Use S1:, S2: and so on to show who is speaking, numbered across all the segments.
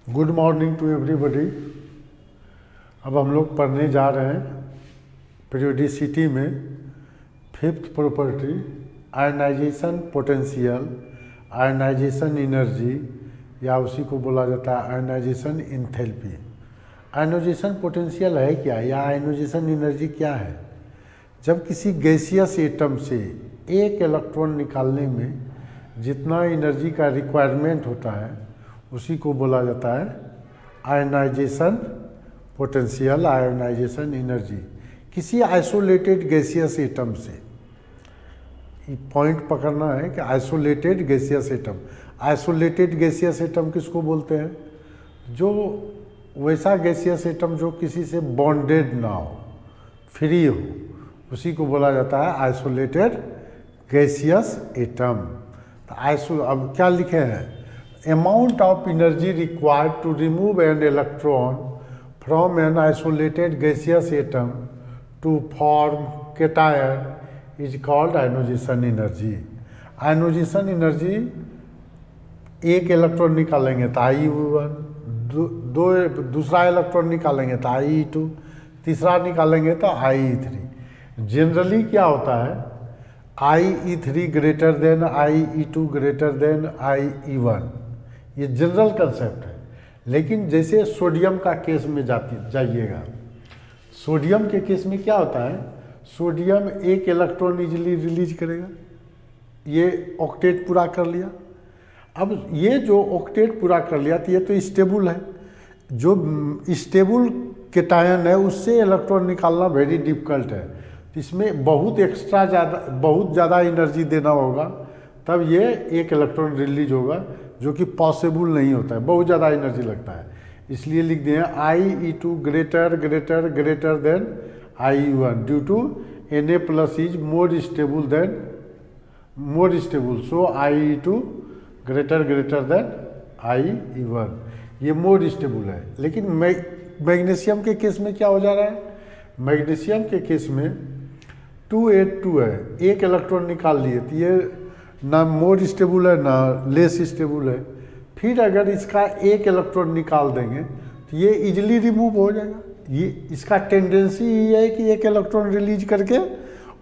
S1: Good morning to everybody. अब हम लोग पढ़ने जा रहे हैं पीरियोडिसिटी में fifth property ionisation potential, ionisation energy या उसी को बोला जाता है आयनाइजेशन इंथैल्पी। आयनाइजेशन पोटेंशियल है क्या या आयनाइजेशन एनर्जी क्या है? जब किसी गैसियस एटम से एक इलेक्ट्रॉन निकालने में जितना एनर्जी का रिक्वायरमेंट होता है उसी को बोला जाता है आयनाइजेशन पोटेंशियल, आयनाइजेशन एनर्जी। किसी आइसोलेटेड गैसियस एटम से, पॉइंट पकड़ना है कि isolated gaseous atom. Isolated gaseous atom किसको बोलते हैं? जो वैसा गैसियस एटम जो किसी से बॉन्डेड ना हो, फ्री हो, उसी को बोला जाता है आइसोलेटेड गैसियस एटम। तो अब क्या लिखे हैं? Amount of energy required to remove an electron from an isolated gaseous atom to form cation is called ionisation energy. Ionisation energy, एक इलेक्ट्रॉन निकालेंगे तो I1, दूसरा इलेक्ट्रॉन निकालेंगे तो I2, तीसरा निकालेंगे तो I3। जनरली क्या होता है, I3 greater than I2 greater than I1, ये जनरल कंसेप्ट है। लेकिन जैसे सोडियम का केस में जाइएगा, सोडियम के केस में क्या होता है, सोडियम एक इलेक्ट्रॉन इजीली रिलीज करेगा, ये ऑक्टेट पूरा कर लिया। अब ये जो ऑक्टेट पूरा कर लिया तो ये तो स्टेबल है। जो स्टेबल केटायन है उससे इलेक्ट्रॉन निकालना वेरी डिफिकल्ट है। इसमें बहुत ज़्यादा एनर्जी देना होगा तब ये एक इलेक्ट्रॉन रिलीज होगा, जो कि पॉसिबल नहीं होता है, बहुत ज़्यादा एनर्जी लगता है। इसलिए लिख दिए I2 greater greater greater than I1 due to Na plus is more stable than so I2 greater greater than I1, ये मोर स्टेबल है। लेकिन मैग्नीशियम के केस में क्या हो जा रहा है? मैग्नीशियम के केस में 282 है, एक इलेक्ट्रॉन निकाल लिए तो ये ना मोर स्टेबल है ना लेस स्टेबल है। फिर अगर इसका एक इलेक्ट्रॉन निकाल देंगे तो ये इजीली रिमूव हो जाएगा। ये इसका टेंडेंसी ये है कि एक इलेक्ट्रॉन रिलीज करके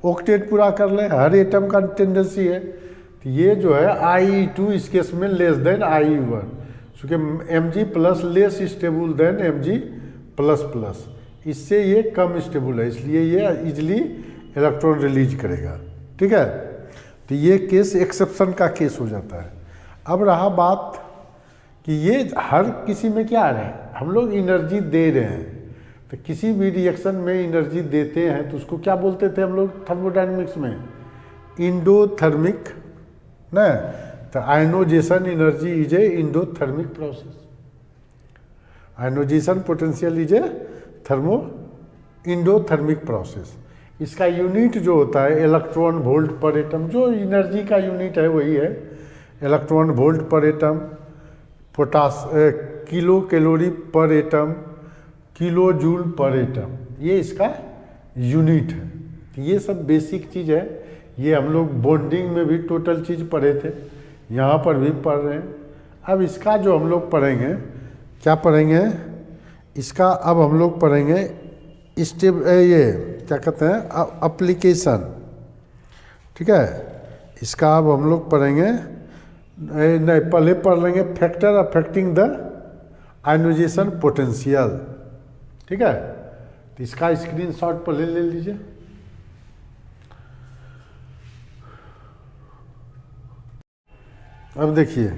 S1: ऑक्टेट पूरा कर ले, हर एटम का टेंडेंसी है। तो ये जो है I2 इस केस में लेस देन I1, क्योंकि Mg plus less stable then Mg plus plus, इससे ये कम स्टेबल है, इसलिए ये इजीली इलेक्ट्रॉन रिलीज करेगा। ठीक है, तो ये केस एक्सेप्शन का केस हो जाता है। अब रहा बात कि ये हर किसी में क्या है, हम लोग एनर्जी दे रहे हैं, तो किसी भी रिएक्शन में एनर्जी देते हैं तो उसको क्या बोलते थे हम लोग थर्मोडायनेमिक्स में? इंडोथर्मिक ना। तो ionisation energy is a endothermic process, ionisation potential is a endothermic process. इसका यूनिट जो होता है इलेक्ट्रॉन वोल्ट पर एटम, जो एनर्जी का यूनिट है वही है electron volt per atom, kilocalorie per atom, kilojoule per atom, ये इसका यूनिट है। तो ये सब बेसिक चीज़ है, ये हम लोग बॉन्डिंग में भी टोटल चीज़ पढ़े थे, यहाँ पर भी पढ़ रहे हैं। अब इसका जो हम लोग पढ़ेंगे, क्या पढ़ेंगे इसका, अब हम लोग पढ़ेंगे ये क्या कहते हैं एप्लीकेशन। ठीक है, इसका अब हम लोग पढ़ेंगे, नहीं पहले पढ़ लेंगे factor affecting the ionisation potential. ठीक है, तो इसका स्क्रीनशॉट पहले ले लीजिए। अब देखिए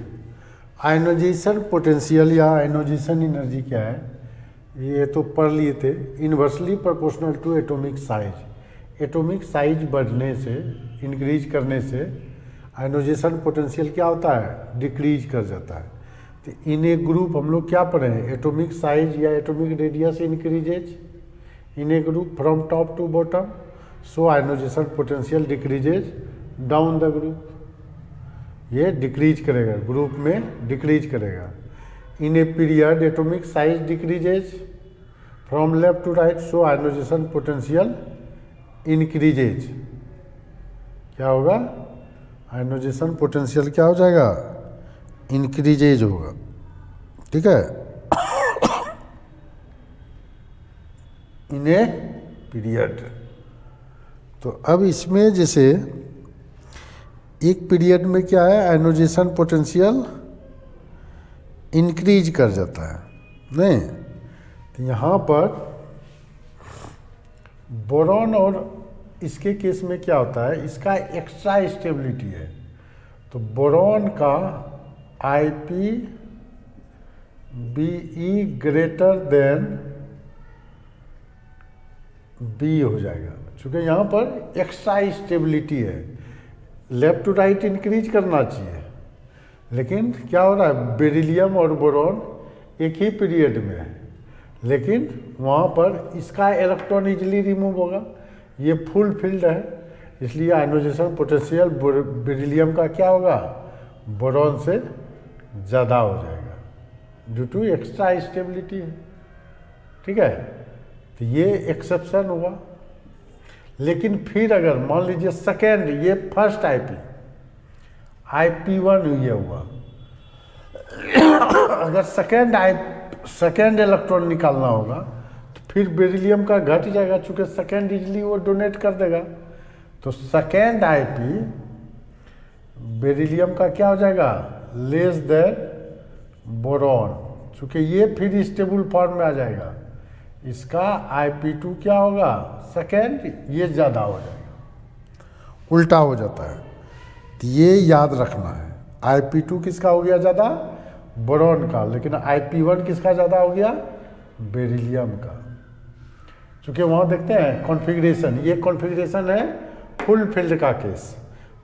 S1: आयनाइजेशन पोटेंशियल या आयनाइजेशन एनर्जी क्या है, ये तो पढ़ लिए थे। Inversely proportional to atomic size, atomic size बढ़ने से, इंक्रीज करने से आयनाइजेशन पोटेंशियल क्या होता है? डिक्रीज कर जाता है। तो इन ए ग्रुप हम लोग क्या पढ़े हैं? एटॉमिक साइज या atomic radius increases in a group from top to bottom, so ionization potential decreases down the group, ये डिक्रीज करेगा, ग्रुप में डिक्रीज करेगा। In a period atomic size decreases from left to right, so ionization potential increases. क्या होगा? Ionization potential क्या हो जाएगा? Increases होगा। ठीक है, इन ए पीरियड। तो अब इसमें जैसे एक पीरियड में क्या है, आयनोजेशन पोटेंशियल इंक्रीज कर जाता है, नहीं? तो यहाँ पर बोरॉन और इसके केस में क्या होता है, इसका एक्स्ट्रा स्टेबिलिटी है। तो बोरॉन का Ip Be greater than B हो जाएगा, क्योंकि यहाँ पर एक्स्ट्रा स्टेबिलिटी है। लेफ्ट टू राइट इंक्रीज करना चाहिए, लेकिन क्या हो रहा है, बेरिलियम और बोरॉन एक ही पीरियड में है, लेकिन वहाँ पर इसका इलेक्ट्रॉन इजीली रिमूव होगा, ये फुल फील्ड है, इसलिए आयनोजेशन पोटेंशियल बेरिलियम का क्या होगा, बोरॉन से ज़्यादा हो जाएगा, ड्यू टू एक्स्ट्रा स्टेबिलिटी है। ठीक है, तो ये एक्सेप्शन हुआ। लेकिन फिर अगर मान लीजिए सेकेंड, ये फर्स्ट IP1 ये हुआ, अगर सेकेंड इलेक्ट्रॉन निकालना होगा तो फिर बेरिलियम का घट जाएगा, चूंकि सेकेंड इजली वो डोनेट कर देगा। तो सेकेंड IP बेरिलियम का क्या हो जाएगा, लेस देन बोरॉन, चूंकि ये फिर स्टेबल फॉर्म में आ जाएगा, इसका IP2 क्या होगा, सेकेंड, ये ज़्यादा हो जाएगा, उल्टा हो जाता है। तो ये याद रखना है, IP2 किसका हो गया ज़्यादा, बोरॉन का, लेकिन IP1 किसका ज़्यादा हो गया, बेरिलियम का। चूँकि वहाँ देखते हैं कॉन्फ़िगरेशन, ये कॉन्फ़िगरेशन है फुल फील्ड का केस,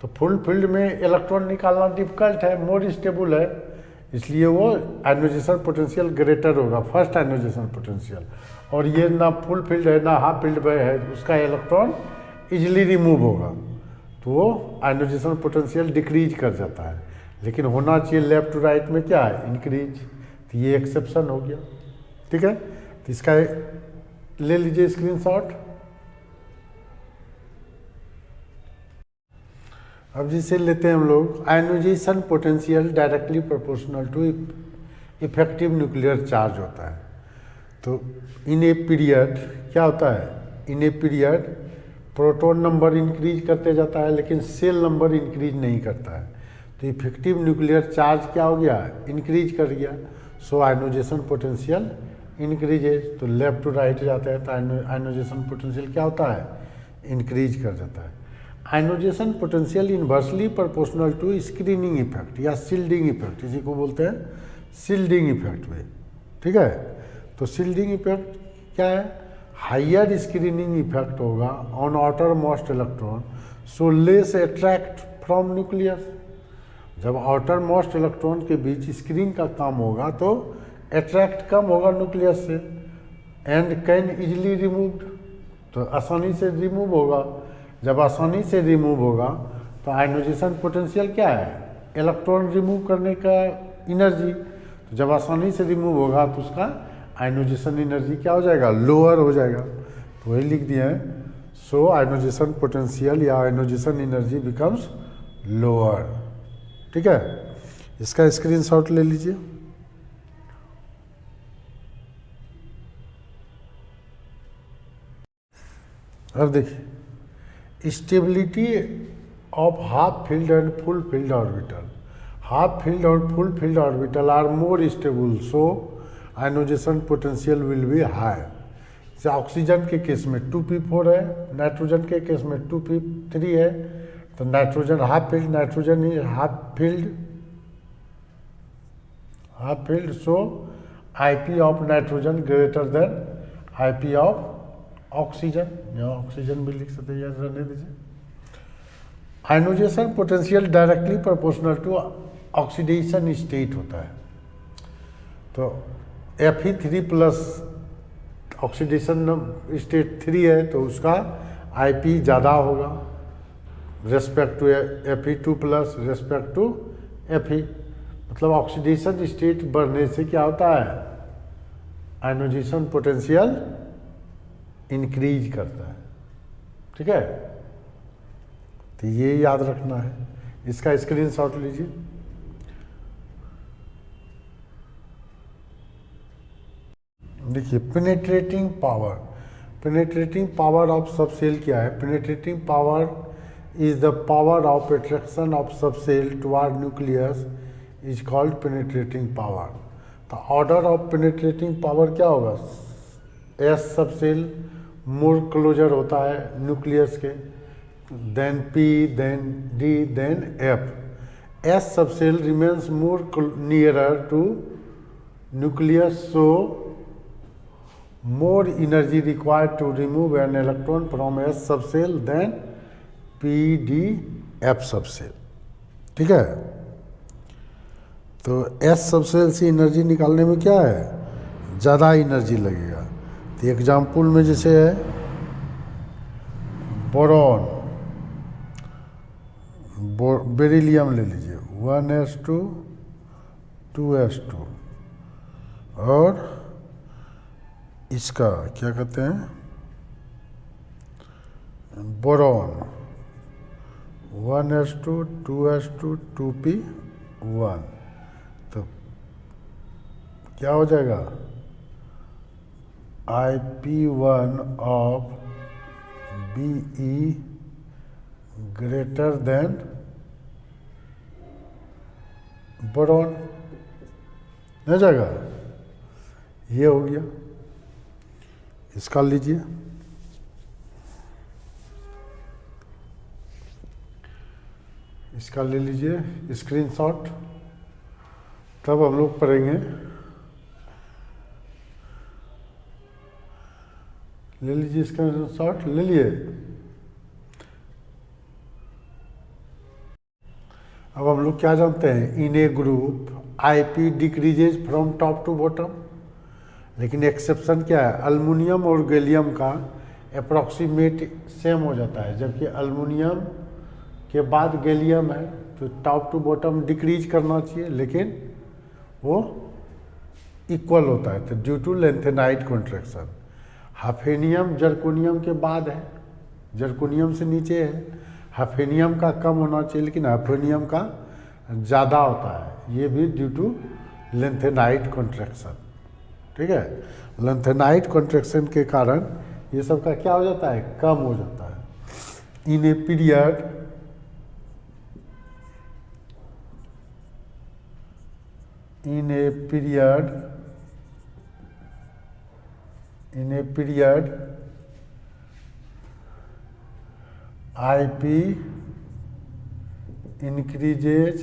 S1: तो फुल फील्ड में इलेक्ट्रॉन निकालना डिफिकल्ट है, मोर स्टेबल है, इसलिए वो आयनोजेशन पोटेंशियल ग्रेटर होगा, फर्स्ट आयनोजेशन पोटेंशियल। और ये ना फुल फील्ड है ना हाफ फील्ड में है, उसका इलेक्ट्रॉन इजीली रिमूव होगा, तो वो आयनोजेशन पोटेंशियल डिक्रीज कर जाता है। लेकिन होना चाहिए लेफ्ट टू राइट में क्या है, इंक्रीज, तो ये एक्सेप्शन हो गया। ठीक है, तो इसका ले लीजिए स्क्रीनशॉट। अब जिसे लेते हैं हम लोग, ionization potential directly proportional to effective nuclear charge होता है। तो इन ए पीरियड क्या होता है, in a period proton number increase करते जाता है, लेकिन सेल नंबर इंक्रीज नहीं करता है, तो इफेक्टिव न्यूक्लियर चार्ज क्या हो गया, इंक्रीज कर गया। सो आयनोजेशन पोटेंशियल इंक्रीजेज, तो लेफ्ट टू राइट जाता है तो आयनोजेशन पोटेंशियल क्या होता है, इंक्रीज कर जाता है। Ionization potential inversely proportional to screening effect या शिल्डिंग इफेक्ट, इसी को बोलते हैं शिल्डिंग इफेक्ट में। ठीक है, तो शिल्डिंग इफेक्ट क्या है, हायर स्क्रीनिंग इफेक्ट होगा on outer most electron, so less attract from nucleus. जब आउटर मोस्ट इलेक्ट्रॉन के बीच स्क्रीन का काम होगा तो अट्रैक्ट कम होगा न्यूक्लियस से, एंड कैन इजीली रिमूव्ड, तो आसानी से रिमूव होगा। जब आसानी से रिमूव होगा तो आयनोजेशन पोटेंशियल क्या है, इलेक्ट्रॉन रिमूव करने का एनर्जी, तो जब आसानी से रिमूव होगा तो उसका आयनोजेशन एनर्जी क्या हो जाएगा, लोअर हो जाएगा। तो वही लिख दिए हैं, सो आयनोजेशन पोटेंशियल या आयनोजेशन एनर्जी बिकम्स लोअर। ठीक है, इसका स्क्रीनशॉट ले लीजिए। अब देखिए, stability of half filled and full filled orbital, half filled और full filled orbital are more stable, so ionization potential will be high. जैसे ऑक्सीजन के केस में 2p4 है, नाइट्रोजन के केस में 2p3 है, तो nitrogen half filled, nitrogen half filled, so IP of nitrogen greater than IP of oxygen, यहाँ oxygen भी लिख सकते हैं, याद रहने दीजिए। Ionization potential directly proportional to oxidation state होता है, तो Fe3 प्लस ऑक्सीडेशन स्टेट 3 है तो उसका IP ज़्यादा होगा respect to Fe2 plus respect to Fe, मतलब ऑक्सीडेशन स्टेट बढ़ने से क्या होता है, आयनोजेशन पोटेंशियल इंक्रीज करता है। ठीक है, तो ये याद रखना है, इसका स्क्रीनशॉट लीजिए। देखिए, penetrating power, penetrating power of subshell क्या है? Penetrating power is the power of attraction of subshell toward nucleus is called penetrating power. तो ऑर्डर ऑफ पेनेट्रेटिंग पावर क्या होगा? एस सबसेल मोर क्लोजर होता है न्यूक्लियस के, then P, then D, then F. S subshell remains more nearer to nucleus, so more energy required to remove an electron from S subcell than PDF subcell। ठीक है, तो S subshell से energy निकालने में क्या है? ज़्यादा एनर्जी लगेगा। तो एग्जाम्पल में जैसे है बोरॉन, बेरिलियम ले लीजिए, 1s2 2s2, और इसका क्या कहते हैं, बोरॉन 1s2 2s2 2p1। तो क्या हो जाएगा? IP1 of BE greater than boron, हो जाएगा। ये हो गया। इसका लीजिए, इसका ले लीजिए स्क्रीनशॉट, तब हम लोग पढ़ेंगे। ले लीजिए स्क्रीनशॉट, ले लिए। अब हम लोग क्या जानते हैं? In a group IP decreases from top to bottom, लेकिन एक्सेप्शन क्या है? अल्मुनियम और गैलियम का अप्रॉक्सीमेट सेम हो जाता है, जबकि अल्मुनियम के बाद गैलियम है, तो टॉप टू बॉटम डिक्रीज करना चाहिए, लेकिन वो इक्वल होता है, तो due to lanthanide contraction. Hafnium zirconium के बाद है, जर्कोनियम से नीचे है। हाफेनियम का कम होना चाहिए, लेकिन हाफेनियम का ज़्यादा होता है, ये भी ड्यू टू लेंथेनाइट कॉन्ट्रैक्शन। ठीक है, लेंथेनाइट कॉन्ट्रैक्शन के कारण ये सब का क्या हो जाता है? कम हो जाता है। In a period IP increases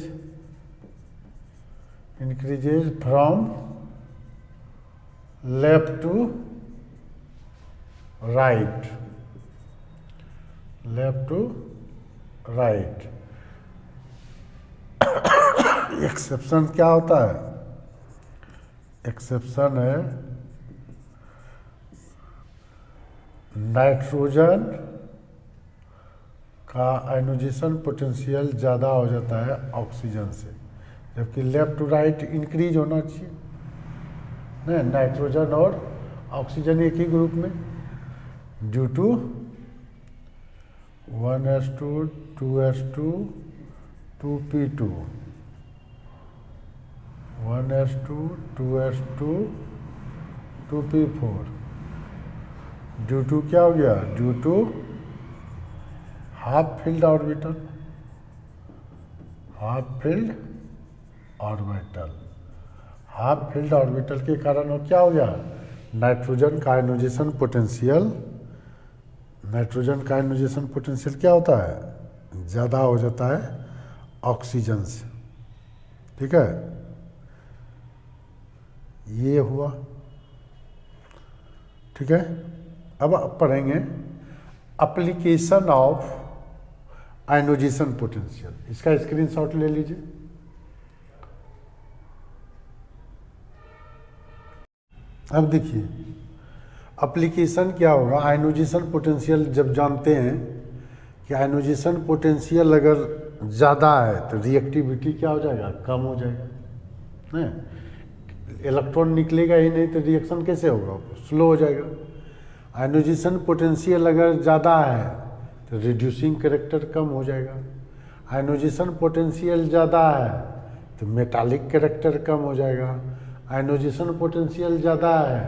S1: from left to right, exception क्या होता है? एक्सेप्शन है नाइट्रोजन का आयनोजेशन पोटेंशियल ज़्यादा हो जाता है ऑक्सीजन से, जबकि लेफ्ट टू राइट इंक्रीज होना चाहिए ना, नाइट्रोजन और ऑक्सीजन एक ही ग्रुप में, due to 1s2 2s2 2p2, 1s2 2s2 2p4, due to क्या हो गया? Due to half filled orbital, half filled orbital के कारण वो क्या हो गया? नाइट्रोजन का आयनोजेशन पोटेंशियल क्या होता है? ज़्यादा हो जाता है ऑक्सीजन से। ठीक है, ये हुआ। ठीक है, अब पढ़ेंगे एप्लीकेशन ऑफ आयनोजेशन पोटेंशियल। इसका स्क्रीनशॉट ले लीजिए। अब देखिए एप्लीकेशन क्या होगा। आयनोजेशन पोटेंशियल जब जानते हैं कि आयनोजेशन पोटेंशियल अगर ज़्यादा है तो रिएक्टिविटी क्या हो जाएगा? कम हो जाएगा ना, इलेक्ट्रॉन निकलेगा ही नहीं तो रिएक्शन कैसे होगा? स्लो हो जाएगा। आयनोजेशन पोटेंशियल अगर ज़्यादा है तो रिड्यूसिंग कैरेक्टर कम हो जाएगा। आयनोजेशन पोटेंशियल ज़्यादा है तो मेटालिक कैरेक्टर कम हो जाएगा। आयनोजेशन पोटेंशियल ज़्यादा है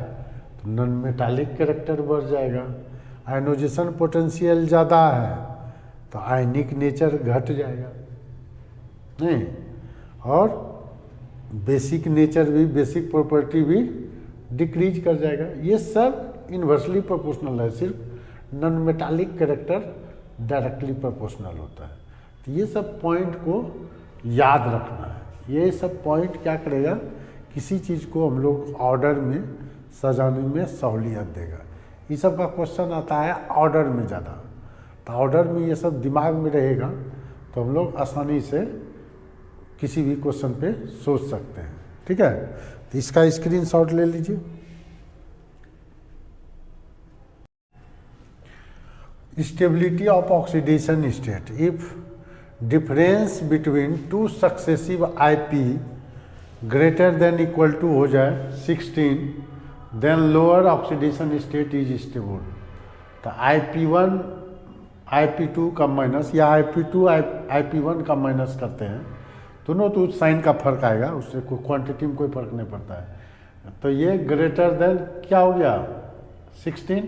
S1: तो नॉन मेटालिक कैरेक्टर बढ़ जाएगा। आयनोजेशन पोटेंशियल ज़्यादा है तो आयनिक नेचर घट जाएगा नहीं, और बेसिक नेचर भी, बेसिक प्रॉपर्टी भी डिक्रीज कर जाएगा। ये सब इन्वर्सली प्रोपोर्शनल है, सिर्फ non metallic character directly proportional होता है। तो ये सब पॉइंट को याद रखना है। ये सब पॉइंट क्या करेगा, किसी चीज़ को हम लोग ऑर्डर में सजाने में सहूलियत देगा। ये सब का क्वेश्चन आता है ऑर्डर में ज़्यादा, तो ऑर्डर में ये सब दिमाग में रहेगा तो हम लोग आसानी से किसी भी क्वेश्चन पे सोच सकते हैं। ठीक है, तो इसका स्क्रीनशॉट ले लीजिए। Stability of oxidation state, if difference between two successive IP greater than equal to हो जाए 16, then lower oxidation state is stable. तो IP1 IP2 का माइनस या IP2 IP1 का माइनस करते हैं, दोनों तो साइन का फर्क आएगा, उससे कोई क्वांटिटी में कोई फर्क नहीं पड़ता है। तो ये ग्रेटर देन क्या हो गया 16,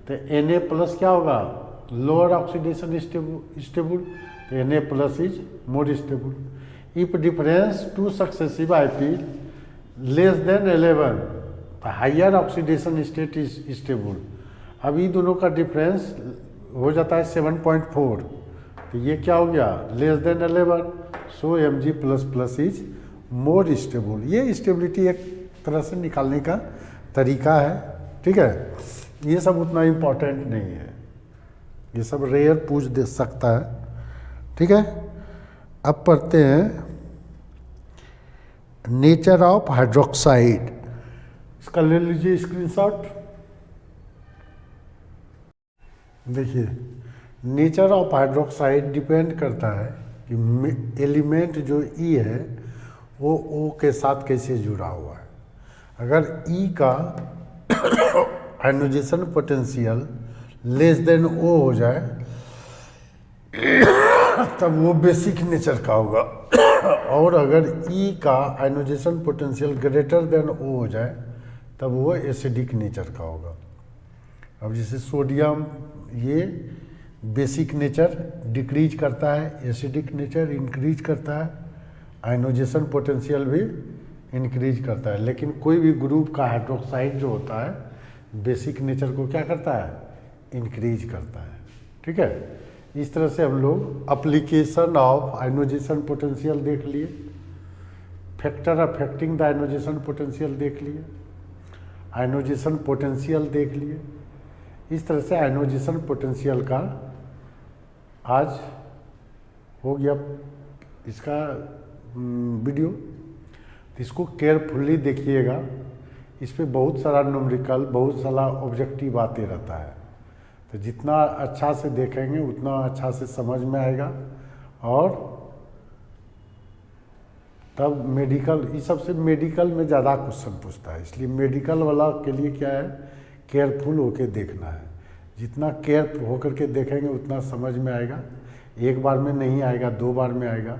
S1: तो Na प्लस क्या होगा लोअर ऑक्सीडेशन स्टेबल, तो Na plus is more stable. If difference two successive IP less than 11, तो higher oxidation state is stable. अब ये दोनों का डिफरेंस हो जाता है 7.4, तो ये क्या हो गया less than 11, so Mg plus plus is more stable. ये स्टेबिलिटी एक तरह से निकालने का तरीका है। ठीक है, ये सब उतना इम्पोर्टेंट नहीं है, ये सब रेयर पूछ दे सकता है। ठीक है, अब पढ़ते हैं नेचर ऑफ हाइड्रोक्साइड। इसका ले लीजिए स्क्रीनशॉट। देखिए, नेचर ऑफ हाइड्रोक्साइड डिपेंड करता है कि एलिमेंट जो E है वो O के साथ कैसे जुड़ा हुआ है। अगर E का आयनोजेशन पोटेंशियल लेस देन O हो जाए तब वो बेसिक नेचर का होगा, और अगर E का आयनोजेशन पोटेंशियल ग्रेटर देन O हो जाए तब वो एसिडिक नेचर का होगा। अब जैसे सोडियम, ये बेसिक नेचर डिक्रीज करता है, एसिडिक नेचर इंक्रीज करता है, आयनोजेशन पोटेंशियल भी इंक्रीज करता है। लेकिन कोई भी ग्रुप का हाइड्रोक्साइड जो होता है बेसिक नेचर को क्या करता है इंक्रीज करता है। ठीक है, इस तरह से हम लोग एप्लीकेशन ऑफ आयनोजेशन पोटेंशियल देख लिए, फैक्टर अफेक्टिंग द आयनोजेशन पोटेंशियल देख लिए, आयनोजेशन पोटेंशियल देख लिए। इस तरह से आयनोजेशन पोटेंशियल का आज हो गया इसका वीडियो। तो इसको केयरफुली देखिएगा, इस पे बहुत सारा न्यूमेरिकल, बहुत सारा ऑब्जेक्टिव आते रहता है। तो जितना अच्छा से देखेंगे उतना अच्छा से समझ में आएगा, और तब मेडिकल, इस सबसे मेडिकल में ज़्यादा क्वेश्चन पूछता है, इसलिए मेडिकल वाला के लिए क्या है केयरफुल होके देखना है। जितना केयर होकर के देखेंगे उतना समझ में आएगा। एक बार में नहीं आएगा, 2 बार में आएगा,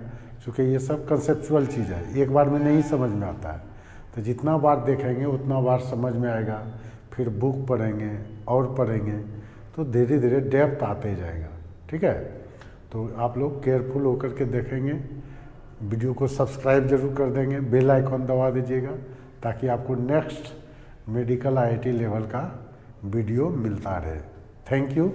S1: क्योंकि ये सब कंसेप्चुअल चीज़ है, एक बार में नहीं समझ में आता है। तो जितना बार देखेंगे उतना बार समझ में आएगा, फिर बुक पढ़ेंगे और पढ़ेंगे तो धीरे धीरे डेप्थ आते जाएगा। ठीक है, तो आप लोग केयरफुल होकर के देखेंगे, वीडियो को सब्सक्राइब जरूर कर देंगे, बेल आइकॉन दबा दीजिएगा ताकि आपको नेक्स्ट मेडिकल IIT लेवल का वीडियो मिलता रहे। Thank you.